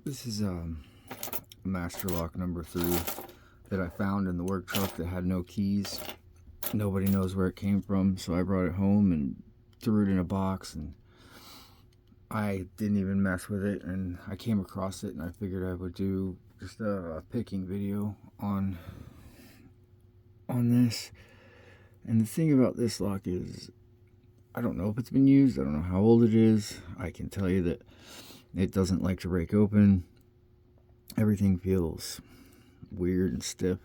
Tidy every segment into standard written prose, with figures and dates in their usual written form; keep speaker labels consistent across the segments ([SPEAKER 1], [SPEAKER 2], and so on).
[SPEAKER 1] This is master lock number 3 that I found in the work truck that had no keys. Nobody knows where it came from, so I brought it home and threw it in a box, and I didn't even mess with it, and I came across it and I figured I would do just a picking video on this. And the thing about this lock is, I don't know if it's been used, I don't know how old it is. I can tell you that it doesn't like to break open. Everything feels weird and stiff.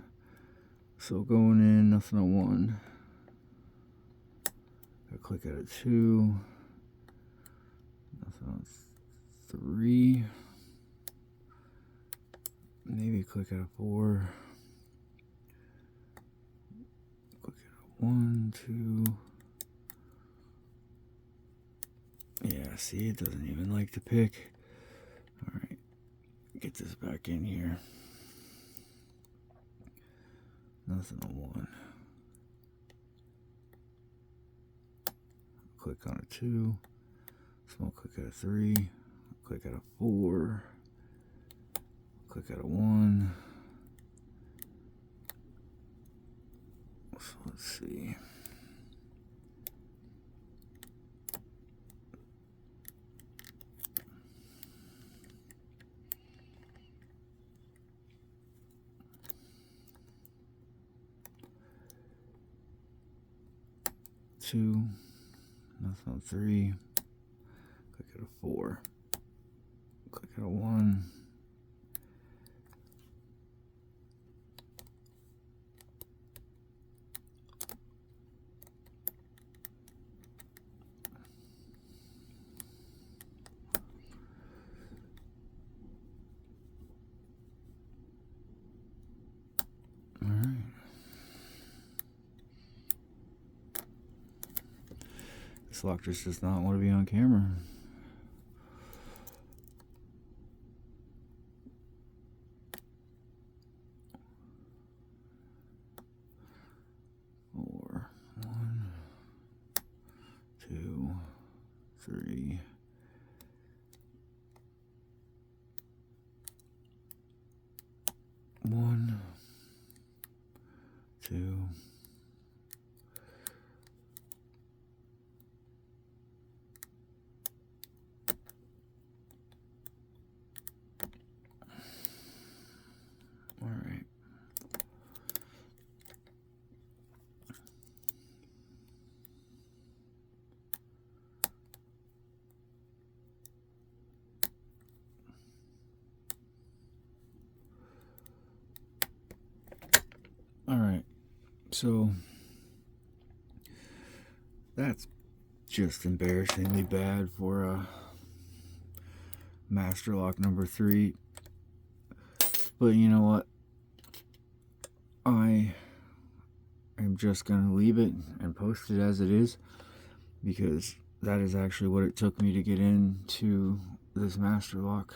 [SPEAKER 1] So going in, nothing on 1. I click at a 2. Nothing on 3. Maybe click at a 4. Click at a 1, 2. Yeah, see, it doesn't even like to pick. Alright, get this back in here. Nothing on 1. Click on a 2. Small click at a 3. Click at a 4. Click at a 1. So let's see. Two, nothing on 3. Click at a 4. Click at a 1. All right. This lock just does not want to be on camera. Four, 1, 2, 3. One, 2. All right. All right. So that's just embarrassingly bad for a master lock number 3. But you know what? I am just gonna leave it and post it as it is, because that is actually what it took me to get into this master lock.